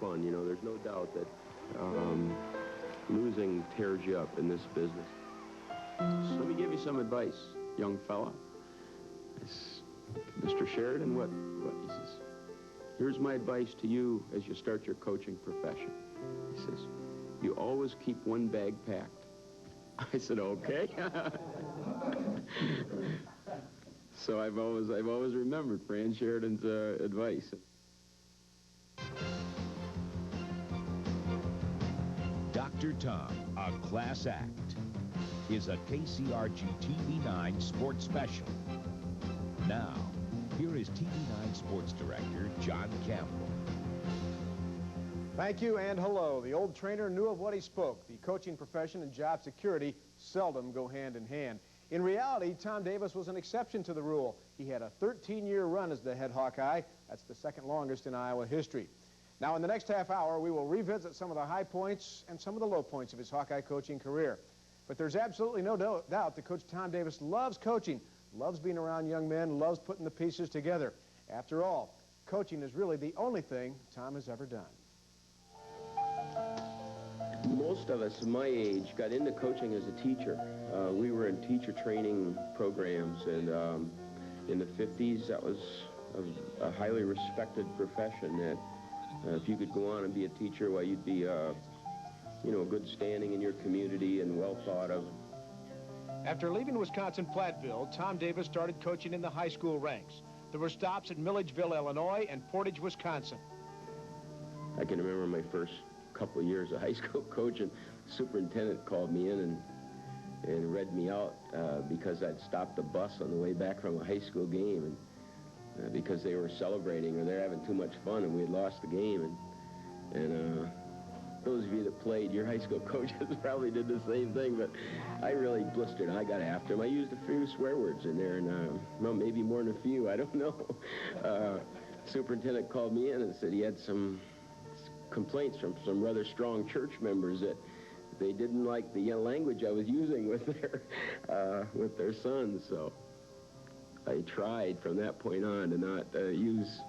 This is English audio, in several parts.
fun. You know, there's no doubt that losing tears you up in this business. So let me give you some advice, young fella. Mr. Sheridan, what he says, here's my advice to you as you start your coaching profession. He says, you always keep one bag packed. I said, okay. So I've always remembered Fran Sheridan's advice. Dr. Tom, a class act, is a KCRG TV9 sports special. Now, here is TV9 sports director John Campbell. Thank you and hello. The old trainer knew of what he spoke. The coaching profession and job security seldom go hand in hand. In reality, Tom Davis was an exception to the rule. He had a 13-year run as the head Hawkeye. That's the second longest in Iowa history. Now, in the next half hour, we will revisit some of the high points and some of the low points of his Hawkeye coaching career. But there's absolutely no doubt that Coach Tom Davis loves coaching, loves being around young men, loves putting the pieces together. After all, coaching is really the only thing Tom has ever done. Most of us my age got into coaching as a teacher. We were in teacher training programs, and in the 50s, that was a highly respected profession. That if you could go on and be a teacher, well, you'd be, you know, a good standing in your community and well thought of. After leaving Wisconsin-Platteville, Tom Davis started coaching in the high school ranks. There were stops at Milledgeville, Illinois, and Portage, Wisconsin. I can remember my first couple of years of high school coaching. The superintendent called me in and read me out because I'd stopped the bus on the way back from a high school game, and because they were celebrating or they're having too much fun and we had lost the game. And those of you that played, your high school coaches probably did the same thing, but I really blistered. I got after him. I used a few swear words in there, and well, maybe more than a few, I don't know. Superintendent called me in and said he had some complaints from some rather strong church members that they didn't like the language I was using with their sons. So I tried from that point on to not use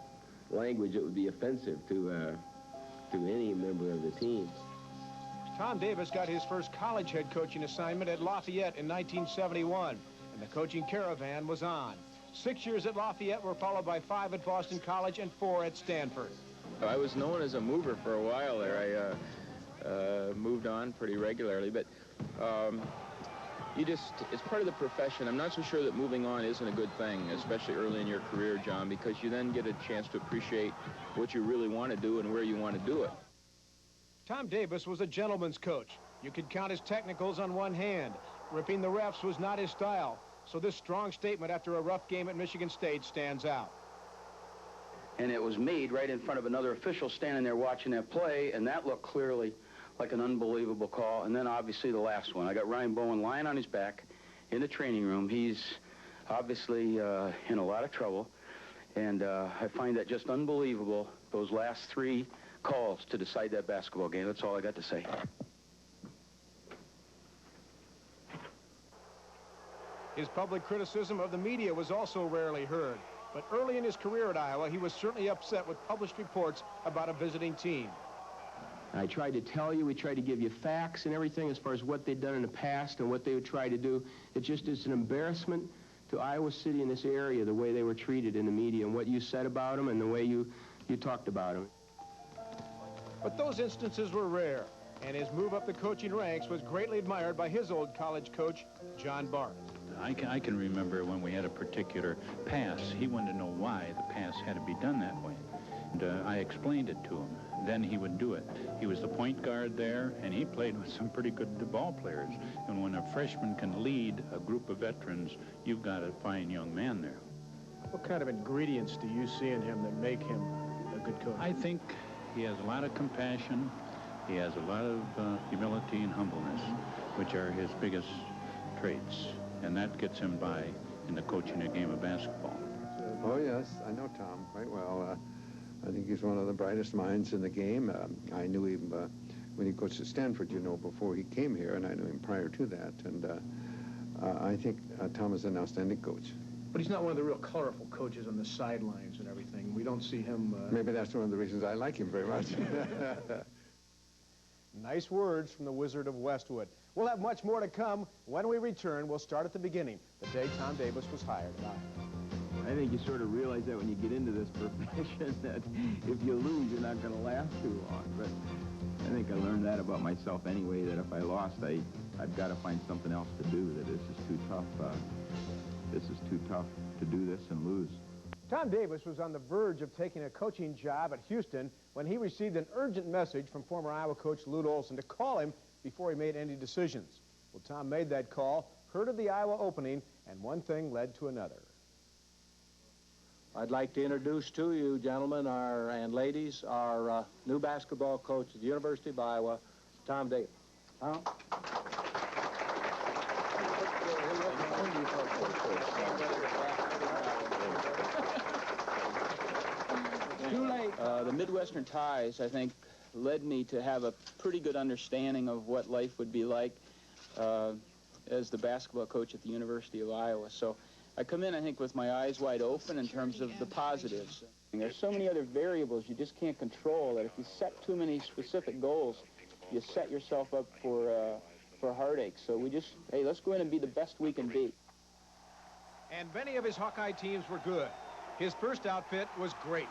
language that would be offensive to any member of the team. Tom Davis got his first college head coaching assignment at Lafayette in 1971, and the coaching caravan was on. 6 years at Lafayette were followed by 5 at Boston College and 4 at Stanford. I was known as a mover for a while there. I moved on pretty regularly, but it's part of the profession. I'm not so sure that moving on isn't a good thing, especially early in your career, John, because you then get a chance to appreciate what you really want to do and where you want to do it. Tom Davis was a gentleman's coach. You could count his technicals on one hand. Ripping the refs was not his style, so this strong statement after a rough game at Michigan State stands out. And it was made right in front of another official standing there watching that play, and that looked clearly like an unbelievable call. And then obviously the last one. I got Ryan Bowen lying on his back in the training room. He's obviously in a lot of trouble, and I find that just unbelievable, those last 3 calls to decide that basketball game. That's all I got to say. His public criticism of the media was also rarely heard. But early in his career at Iowa, he was certainly upset with published reports about a visiting team. I tried to tell you, we tried to give you facts and everything as far as what they'd done in the past and what they would try to do. It just is an embarrassment to Iowa City in this area, the way they were treated in the media and what you said about them and the way you talked about them. But those instances were rare, and his move up the coaching ranks was greatly admired by his old college coach, John Barth. I can remember when we had a particular pass, he wanted to know why the pass had to be done that way. And I explained it to him. Then he would do it. He was the point guard there, and he played with some pretty good ball players. And when a freshman can lead a group of veterans, you've got a fine young man there. What kind of ingredients do you see in him that make him a good coach? I think he has a lot of compassion. He has a lot of humility and humbleness, which are his biggest traits. And that gets him by in the coaching a game of basketball. Oh, yes, I know Tom quite well. I think he's one of the brightest minds in the game. I knew him when he coached at Stanford, you know, before he came here, and I knew him prior to that. And I think Tom is an outstanding coach. But he's not one of the real colorful coaches on the sidelines and everything. We don't see him... Maybe that's one of the reasons I like him very much. Nice words from the Wizard of Westwood. We'll have much more to come. When we return, we'll start at the beginning, the day Tom Davis was hired. I think you sort of realize that when you get into this profession, that if you lose, you're not going to last too long. But I think I learned that about myself anyway, that if I lost, I've got to find something else to do, that this is too tough. This is too tough to do this and lose. Tom Davis was on the verge of taking a coaching job at Houston when he received an urgent message from former Iowa coach Lute Olson to call him before he made any decisions. Well, Tom made that call, heard of the Iowa opening, and one thing led to another. I'd like to introduce to you, gentlemen and ladies, our new basketball coach at the University of Iowa, Tom Davis. Tom? Too late. The Midwestern ties, I think, led me to have a pretty good understanding of what life would be like as the basketball coach at the University of Iowa. So I come in, I think, with my eyes wide open in terms of the positives. And there's so many other variables you just can't control that if you set too many specific goals, you set yourself up for heartache. So we just, hey, let's go in and be the best we can be. And many of his Hawkeye teams were good. His first outfit was great.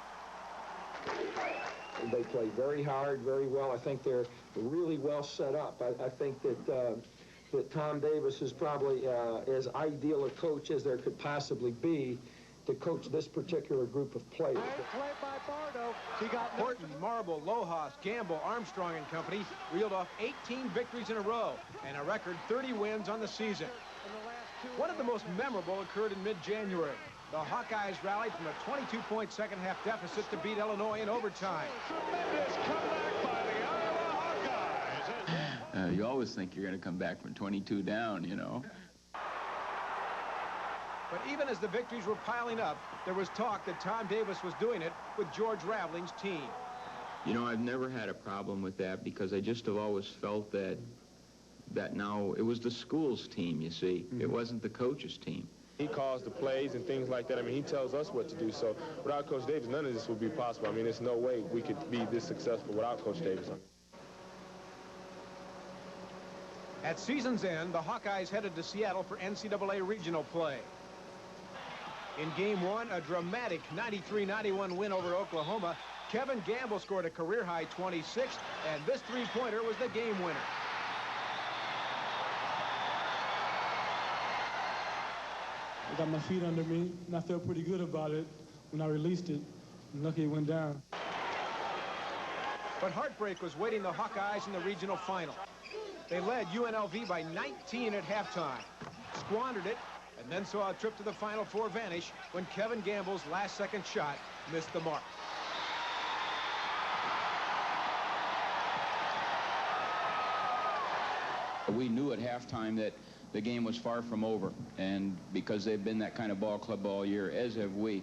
They play very hard, very well. I think they're really well set up. I think that Tom Davis is probably as ideal a coach as there could possibly be to coach this particular group of players. Play by Bardo. He got Horton, Marble, Lohas, Gamble, Armstrong and company reeled off 18 victories in a row and a record 30 wins on the season. One of the most memorable occurred in mid-January. The Hawkeyes rallied from a 22-point second-half deficit to beat Illinois in overtime. Tremendous comeback by the Iowa Hawkeyes. You always think you're going to come back from 22 down, you know. But even as the victories were piling up, there was talk that Tom Davis was doing it with George Raveling's team. You know, I've never had a problem with that because I just have always felt that now it was the school's team, you see. It wasn't the coach's team. He calls the plays and things like that. I mean, he tells us what to do. So without Coach Davis, none of this would be possible. I mean, there's no way we could be this successful without Coach Davis. At season's end, the Hawkeyes headed to Seattle for NCAA regional play. In Game 1, a dramatic 93-91 win over Oklahoma, Kevin Gamble scored a career-high 26, and this three-pointer was the game winner. I got my feet under me, and I felt pretty good about it when I released it. And lucky it went down. But heartbreak was waiting the Hawkeyes in the regional final. They led UNLV by 19 at halftime, squandered it, and then saw a trip to the Final Four vanish when Kevin Gamble's last-second shot missed the mark. We knew at halftime that the game was far from over, and because they've been that kind of ball club all year, as have we.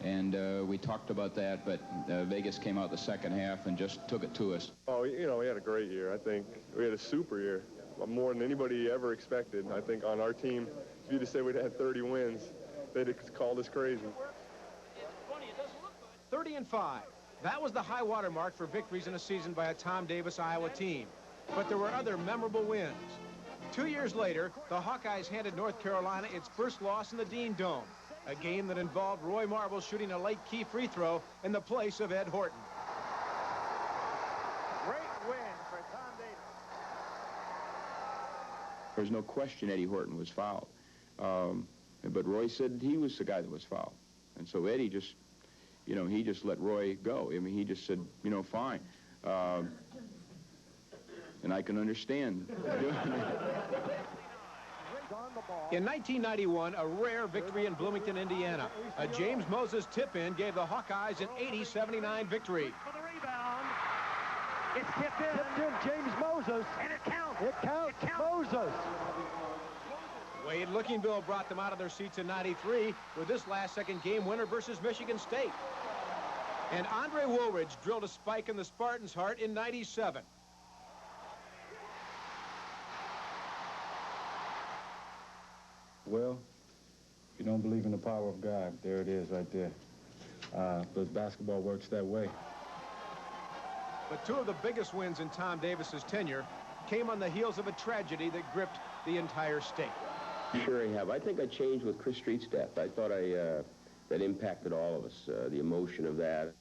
And we talked about that, but Vegas came out the second half and just took it to us. Oh, you know, we had a great year. I think we had a super year, more than anybody ever expected. I think on our team, if you'd have said we'd had 30 wins, they'd have called us crazy. 30-5. That was the high water mark for victories in a season by a Tom Davis Iowa team. But there were other memorable wins. 2 years later, the Hawkeyes handed North Carolina its first loss in the Dean Dome, a game that involved Roy Marble shooting a late key free throw in the place of Ed Horton. Great win for Tom Davis. There's no question Eddie Horton was fouled. But Roy said he was the guy that was fouled. And so Eddie just, you know, he just let Roy go. I mean, he just said, you know, fine. And I can understand. In 1991, a rare victory in Bloomington, Indiana. A James Moses tip-in gave the Hawkeyes an 80-79 victory. For the rebound, it's tipped in. James Moses. And it counts. It counts. Moses. Wade Lookingville brought them out of their seats in 93 with this last-second game winner versus Michigan State. And Andre Woolridge drilled a spike in the Spartans' heart in 97. Well, you don't believe in the power of God, there it is right there. But basketball works that way. But two of the biggest wins in Tom Davis's tenure came on the heels of a tragedy that gripped the entire state. Sure I have. I think I changed with Chris Street's death. I thought that impacted all of us, the emotion of that.